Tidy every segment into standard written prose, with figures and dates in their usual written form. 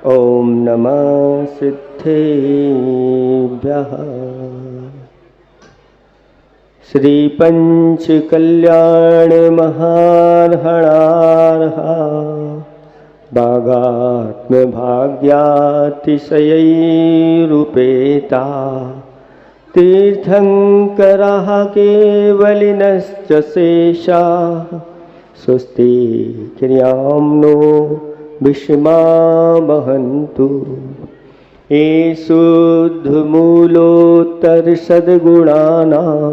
ओम नमः सिद्धेभ्यः। श्री पंच कल्याण महार्हणार्हा भागात्म भाग्यातिशयैरुपेता तीर्थंकरः केवलिनश्च शेषाः स्वस्ति क्रियां नो विषमा वहन्तु। ये शुद्धमूलोत्तर सद्गुणानां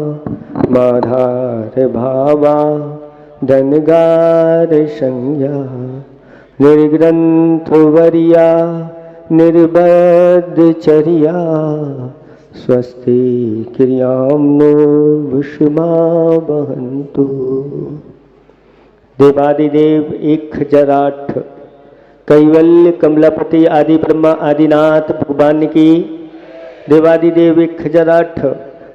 माधार भावा धनगार संज्ञा निर्ग्रंथवर्या निर्बद्धचर्या स्वस्ति क्रियां नो विषमा वहन्तु। देवादिदेव 1008 कैवल्य कमलापति आदि ब्रह्मा आदिनाथ भगवान की। देवादिदेव 1008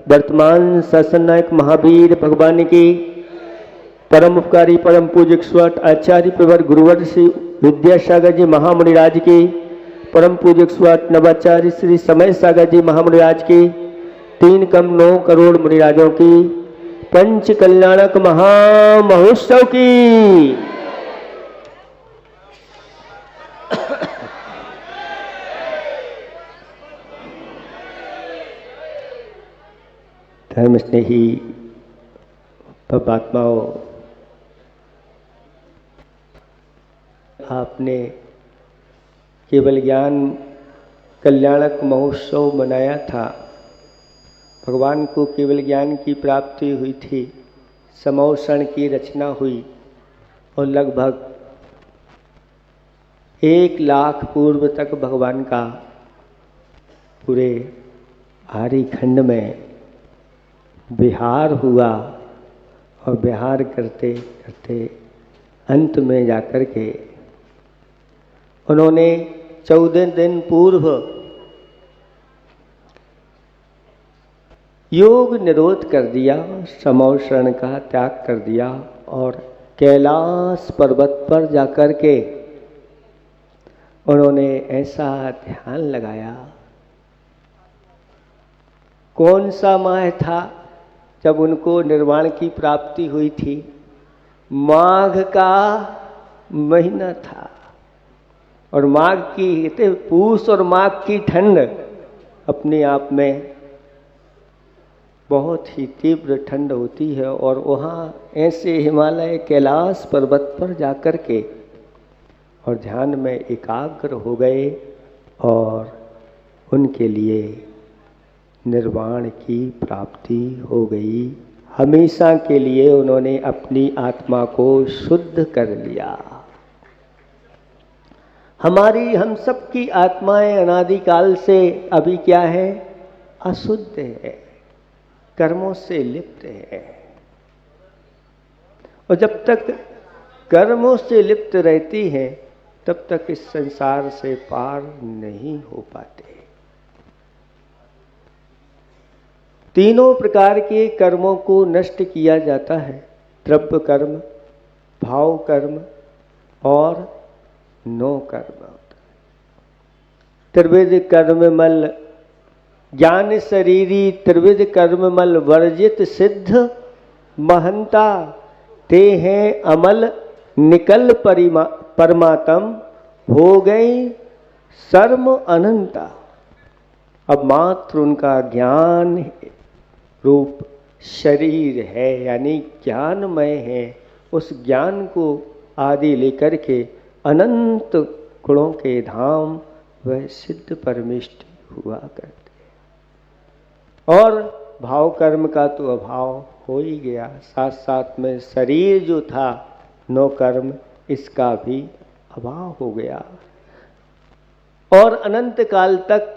वर्तमान शासन नायक महावीर भगवान की। परम उपकारी परम पूज्य स्वट आचार्य प्रवर गुरुवर श्री विद्यासागर जी महामुनिराज की। परम पूज्य स्वट नवाचार्य श्री समय सागर जी महामुनिराज की। 3 कम 9 करोड़ मुनिराजों की पंच कल्याणक महामहोत्सव की। धर्म स्नेही पापात्माओं, आपने केवल ज्ञान कल्याणक महोत्सव मनाया था। भगवान को केवल ज्ञान की प्राप्ति हुई थी, समोषण की रचना हुई और लगभग 1 लाख पूर्व तक भगवान का पूरे आर्य खंड में विहार हुआ और विहार करते करते अंत में जाकर के उन्होंने 14 दिन पूर्व योग निरोध कर दिया, समोषण का त्याग कर दिया और कैलाश पर्वत पर जाकर के उन्होंने ऐसा ध्यान लगाया। कौन सा माह था जब उनको निर्वाण की प्राप्ति हुई थी? माघ का महीना था। और माघ की पूस और माघ की ठंड अपने आप में बहुत ही तीव्र ठंड होती है। और वहाँ ऐसे हिमालय कैलाश पर्वत पर जाकर के और ध्यान में एकाग्र हो गए और उनके लिए निर्वाण की प्राप्ति हो गई। हमेशा के लिए उन्होंने अपनी आत्मा को शुद्ध कर लिया। हम सबकी आत्माएं अनादिकाल से अभी क्या है? अशुद्ध है, कर्मों से लिप्त है। और जब तक कर्मों से लिप्त रहती है तब तक इस संसार से पार नहीं हो पाते। तीनों प्रकार के कर्मों को नष्ट किया जाता है, द्रव्य कर्म, भाव कर्म और नो कर्म। त्रिविध कर्म मल ज्ञान शरीरी त्रिविध कर्म मल वर्जित सिद्ध महंता ते हैं अमल निकल परमात्म हो गई सर्व अनंता। अब मात्र उनका ज्ञान रूप शरीर है, यानी ज्ञानमय है। उस ज्ञान को आदि लेकर के अनंत गुणों के धाम वह सिद्ध परमिष्ट हुआ करते। और भाव कर्म का तो अभाव हो ही गया, साथ साथ में शरीर जो था नो कर्म, इसका भी अभाव हो गया। और अनंत काल तक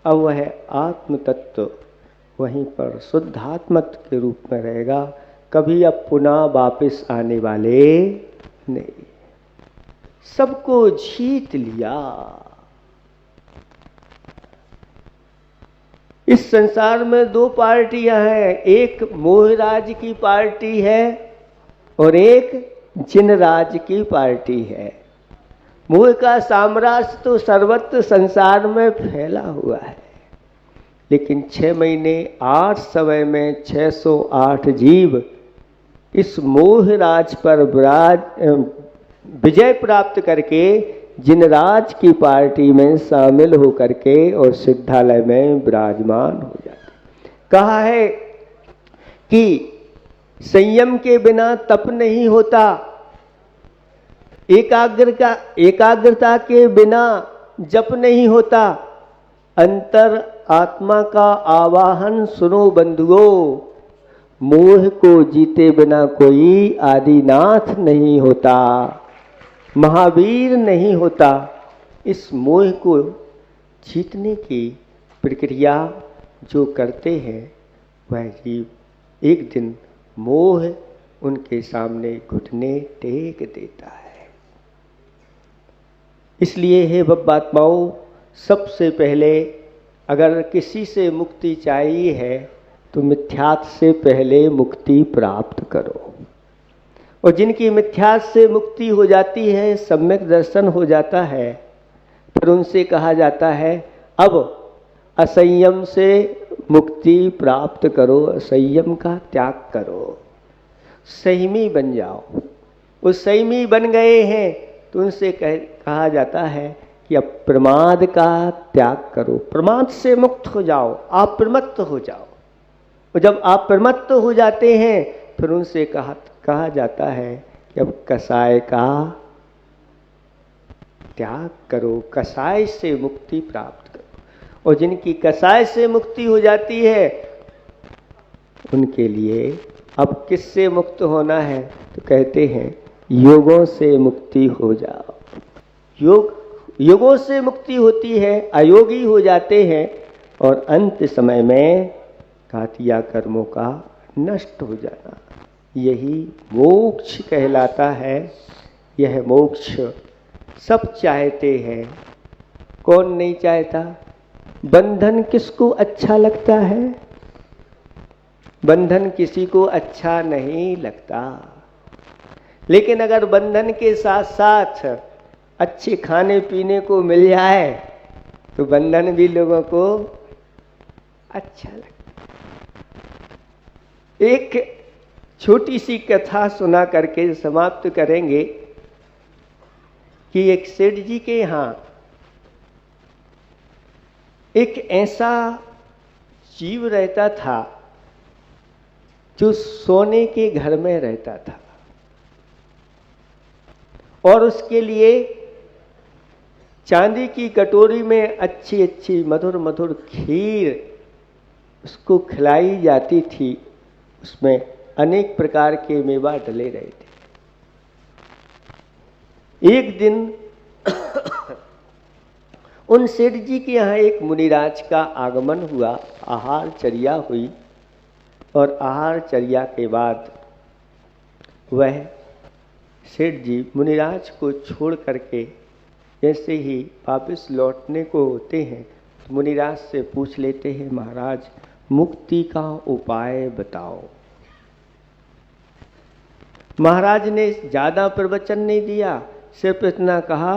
अब वह आत्म तत्व वहीं पर शुद्धात्मक के रूप में रहेगा, कभी अब पुनः वापस आने वाले नहीं। सबको जीत लिया। इस संसार में 2 पार्टियां हैं, एक मोहराज की पार्टी है और एक जिनराज की पार्टी है। मोह का साम्राज्य तो सर्वत्र संसार में फैला हुआ है, लेकिन 6 महीने 8 समय में 608 जीव इस मोह राज पर विजय प्राप्त करके जिन राज की पार्टी में शामिल होकर के और सिद्धालय में विराजमान हो जाते। कहा है कि संयम के बिना तप नहीं होता, एकाग्रता के बिना जप नहीं होता, अंतर आत्मा का आवाहन सुनो बंधुओं, मोह को जीते बिना कोई आदिनाथ नहीं होता, महावीर नहीं होता। इस मोह को जीतने की प्रक्रिया जो करते हैं वह जीव एक दिन मोह उनके सामने घुटने टेक देता है। इसलिए हे बब्बात्माओं, सबसे पहले अगर किसी से मुक्ति चाहिए है तो मिथ्यात्व से पहले मुक्ति प्राप्त करो। और जिनकी मिथ्यात्व से मुक्ति हो जाती है, सम्यक दर्शन हो जाता है, फिर उनसे कहा जाता है अब असंयम से मुक्ति प्राप्त करो, संयम का त्याग करो, संयमी बन जाओ। वो संयमी बन गए हैं तो उनसे कहा जाता है कि अब प्रमाद का त्याग करो, प्रमाद से मुक्त हो जाओ, आप प्रमत्त हो जाओ। और जब आप प्रमत्त हो जाते हैं फिर उनसे कहा जाता है कि अब कसाय का त्याग करो, कसाय से मुक्ति प्राप्त करो। और जिनकी कसाय से मुक्ति हो जाती है उनके लिए अब किससे मुक्त होना है तो कहते हैं योगों से मुक्ति हो जाओ। योगों से मुक्ति होती है, अयोगी हो जाते हैं और अंत समय में घातिया कर्मों का नष्ट हो जाना, यही मोक्ष कहलाता है। यह मोक्ष सब चाहते हैं, कौन नहीं चाहता? बंधन किसको अच्छा लगता है? बंधन किसी को अच्छा नहीं लगता, लेकिन अगर बंधन के साथ साथ अच्छे खाने पीने को मिल जाए तो बंधन भी लोगों को अच्छा लगता। एक छोटी सी कथा सुना करके समाप्त करेंगे कि एक सेठ जी के यहाँ एक ऐसा जीव रहता था जो सोने के घर में रहता था और उसके लिए चांदी की कटोरी में अच्छी अच्छी मधुर मधुर खीर उसको खिलाई जाती थी। उसमें अनेक प्रकार के मेवा डले रहे थे। एक दिन उन सेठ जी के यहाँ एक मुनिराज का आगमन हुआ, आहार चर्या हुई और आहार चर्या के बाद वह सेठ जी मुनिराज को छोड़ करके जैसे ही वापस लौटने को होते हैं तो मुनिराज से पूछ लेते हैं, महाराज मुक्ति का उपाय बताओ। महाराज ने ज़्यादा प्रवचन नहीं दिया, सिर्फ इतना कहा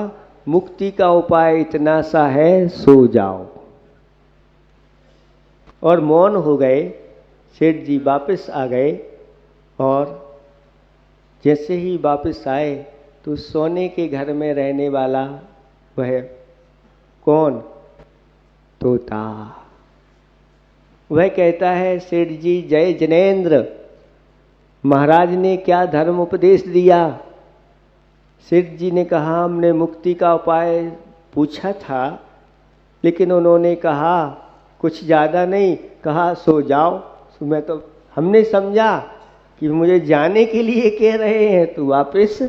मुक्ति का उपाय इतना सा है, सो जाओ। और मौन हो गए। सेठ जी वापस आ गए और जैसे ही वापस आए तो सोने के घर में रहने वाला वह कौन? तोता। वह कहता है, सेठ जी जय जिनेंद्र, महाराज ने क्या धर्म उपदेश दिया? सेठ जी ने कहा, हमने मुक्ति का उपाय पूछा था लेकिन उन्होंने कहा कुछ ज़्यादा नहीं, कहा सो जाओ। तो मैं तो हमने समझा कि मुझे जाने के लिए कह रहे हैं तो वापस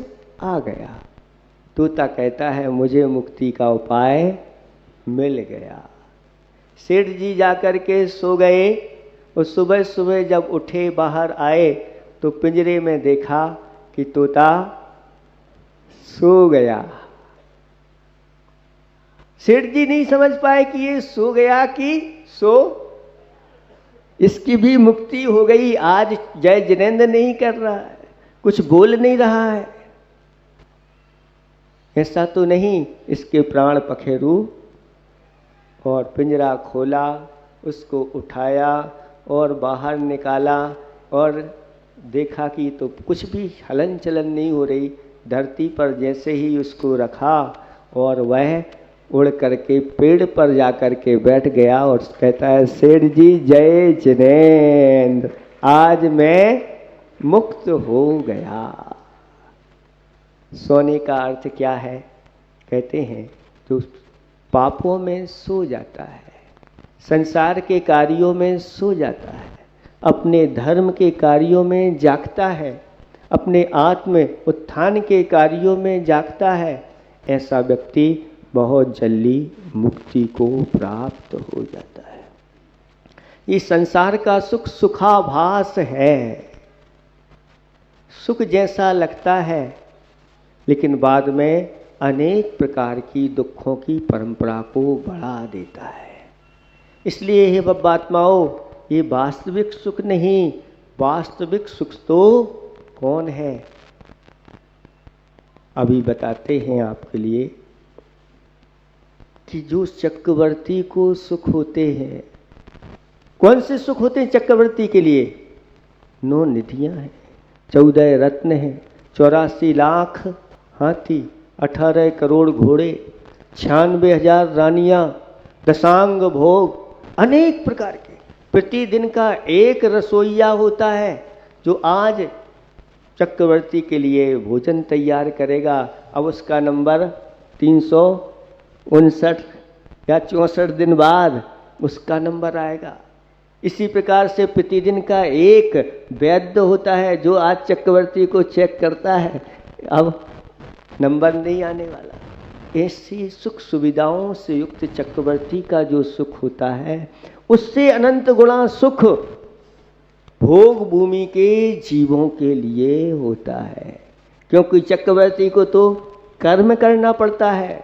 आ गया। तोता कहता है मुझे मुक्ति का उपाय मिल गया। सेठ जी जाकर के सो गए और सुबह सुबह जब उठे बाहर आए तो पिंजरे में देखा कि तोता सो गया। सेठ जी नहीं समझ पाए कि ये सो गया कि इसकी भी मुक्ति हो गई। आज जय जिनेंद्र नहीं कर रहा है, कुछ बोल नहीं रहा है। ऐसा तो नहीं। इसके प्राण पखेरु और पिंजरा खोला, उसको उठाया और बाहर निकाला और देखा कि तो कुछ भी हलन चलन नहीं हो रही। धरती पर जैसे ही उसको रखा और वह उड़ करके पेड़ पर जा कर के बैठ गया और कहता है, सेठ जी जय जिनेंद्र, आज मैं मुक्त हो गया। सोने का अर्थ क्या है? कहते हैं जो पापों में सो जाता है, संसार के कार्यों में सो जाता है, अपने धर्म के कार्यों में जागता है, अपने आत्म उत्थान के कार्यों में जागता है, ऐसा व्यक्ति बहुत जल्दी मुक्ति को प्राप्त हो जाता है। ये संसार का सुख सुखाभास है, सुख जैसा लगता है, लेकिन बाद में अनेक प्रकार की दुखों की परंपरा को बढ़ा देता है। इसलिए हे बब्बात्माओं, ये वास्तविक सुख नहीं, वास्तविक सुख तो कौन है? अभी बताते हैं आपके लिए कि जो चक्रवर्ती को सुख होते हैं, कौन से सुख होते हैं चक्रवर्ती के लिए? 9 निधियां हैं, 14 रत्न हैं, 84 लाख हाथी, 18 करोड़ घोड़े, 96,000 रानियां, दशांग भोग, अनेक प्रकार के। प्रतिदिन का एक रसोइया होता है जो आज चक्रवर्ती के लिए भोजन तैयार करेगा। अब उसका नंबर 359 या 64 दिन बाद उसका नंबर आएगा। इसी प्रकार से प्रतिदिन का एक वैद्य होता है जो आज चक्रवर्ती को चेक करता है, अब नंबर नहीं आने वाला। ऐसी सुख सुविधाओं से युक्त चक्रवर्ती का जो सुख होता है, उससे अनंत गुणा सुख भोग भूमि के जीवों के लिए होता है। क्योंकि चक्रवर्ती को तो कर्म करना पड़ता है,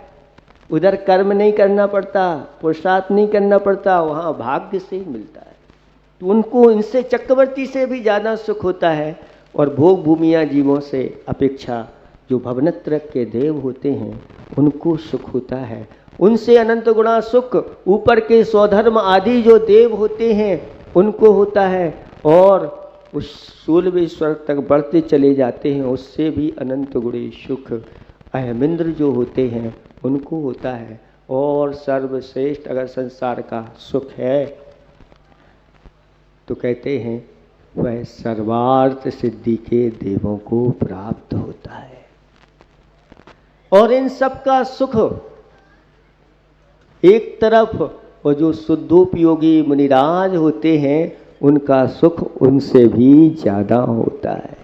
उधर कर्म नहीं करना पड़ता, पुरुषार्थ नहीं करना पड़ता, वहाँ भाग्य से ही मिलता है। तो उनको इनसे चक्रवर्ती से भी ज़्यादा सुख होता है। और भोग भूमियाँ जीवों से अपेक्षा जो भवनत्र के देव होते हैं उनको सुख होता है, उनसे अनंत गुणा सुख ऊपर के स्वधर्म आदि जो देव होते हैं उनको होता है। और उस 16वें स्वर्ग तक बढ़ते चले जाते हैं, उससे भी अनंत गुणे सुख अहमिंद्र जो होते हैं उनको होता है। और सर्वश्रेष्ठ अगर संसार का सुख है तो कहते हैं वह सर्वार्थ सिद्धि के देवों को प्राप्त होता है। और इन सब का सुख एक तरफ, और जो शुद्धोपयोगी मुनिराज होते हैं उनका सुख उनसे भी ज़्यादा होता है।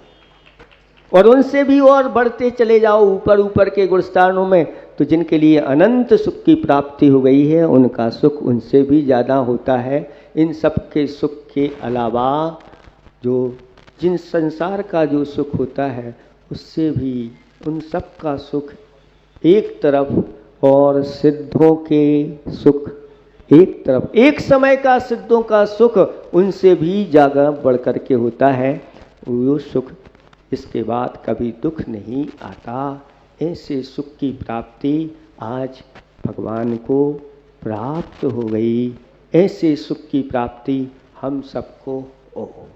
और उनसे भी और बढ़ते चले जाओ ऊपर ऊपर के गुणस्थानों में, तो जिनके लिए अनंत सुख की प्राप्ति हो गई है उनका सुख उनसे भी ज़्यादा होता है। इन सब के सुख के अलावा जो जिन संसार का जो सुख होता है उससे भी उन सब का सुख एक तरफ और सिद्धों के सुख एक तरफ, एक समय का सिद्धों का सुख उनसे भी ज़्यादा बढ़ कर के होता है। वो सुख इसके बाद कभी दुख नहीं आता। ऐसे सुख की प्राप्ति आज भगवान को प्राप्त हो गई। ऐसे सुख की प्राप्ति हम सबको हो।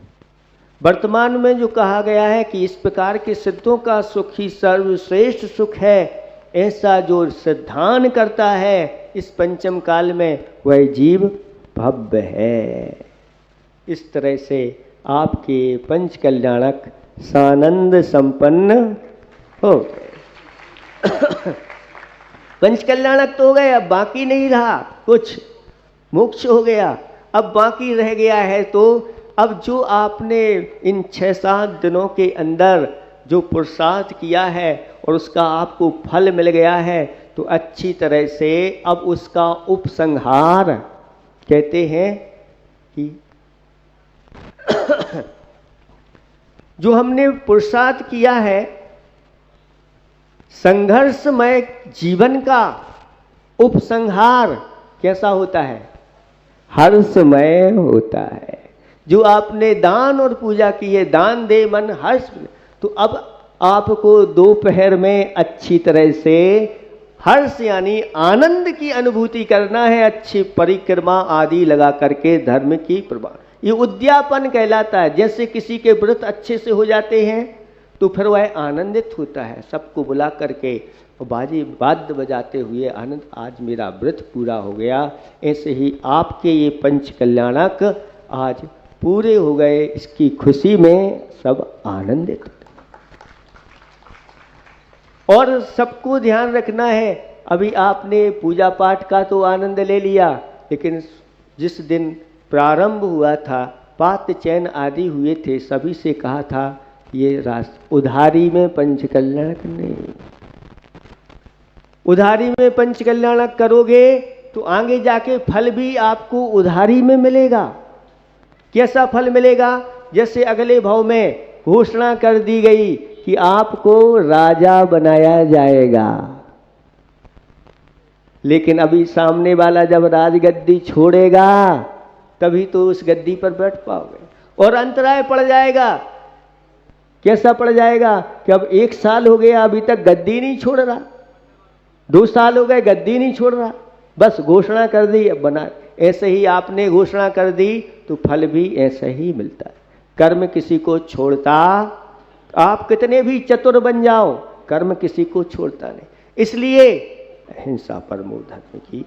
वर्तमान में जो कहा गया है कि इस प्रकार के सिद्धों का सुख ही सर्वश्रेष्ठ सुख है, ऐसा जो सिद्धांत करता है इस पंचम काल में वह जीव भव्य है। इस तरह से आपके पंच कल्याणक सानंद संपन्न हो गए। पंच कल्याणक तो हो गए, अब बाकी नहीं रहा कुछ, मोक्ष हो गया। अब बाकी रह गया है तो अब जो आपने इन 6-7 दिनों के अंदर जो पुरुषार्थ किया है और उसका आपको फल मिल गया है, तो अच्छी तरह से अब उसका उपसंहार कहते हैं कि जो हमने पुरुषार्थ किया है संघर्षमय जीवन का उपसंहार कैसा होता है? हर्षमय होता है। जो आपने दान और पूजा की है, दान दे मन हर्ष, तो अब आपको दोपहर में अच्छी तरह से हर्ष यानी आनंद की अनुभूति करना है, अच्छी परिक्रमा आदि लगा करके धर्म की प्रभाव, ये उद्यापन कहलाता है। जैसे किसी के व्रत अच्छे से हो जाते हैं तो फिर वह आनंदित होता है, सबको बुला करके बाजे वाद्य बजाते हुए आनंद, आज मेरा व्रत पूरा हो गया। ऐसे ही आपके ये पंच कल्याणक आज पूरे हो गए, इसकी खुशी में सब आनंदित। और सबको ध्यान रखना है, अभी आपने पूजा पाठ का तो आनंद ले लिया, लेकिन जिस दिन प्रारंभ हुआ था, पात चैन आदि हुए थे, सभी से कहा था ये उधारी में पंच कल्याणक नहीं, उधारी में पंच कल्याणक करोगे तो आगे जाके फल भी आपको उधारी में मिलेगा। कैसा फल मिलेगा? जैसे अगले भाव में घोषणा कर दी गई कि आपको राजा बनाया जाएगा, लेकिन अभी सामने वाला जब राजगद्दी छोड़ेगा तभी तो उस गद्दी पर बैठ पाओगे, और अंतराय पड़ जाएगा। कैसा पड़ जाएगा कि अब 1 साल हो गया अभी तक गद्दी नहीं छोड़ रहा, 2 साल हो गए गद्दी नहीं छोड़ रहा, बस घोषणा कर दी अब बना। ऐसे ही आपने घोषणा कर दी तो फल भी ऐसा ही मिलता है। कर्म किसी को छोड़ता, आप कितने भी चतुर बन जाओ, कर्म किसी को छोड़ता नहीं। इसलिए अहिंसा परमो धर्म की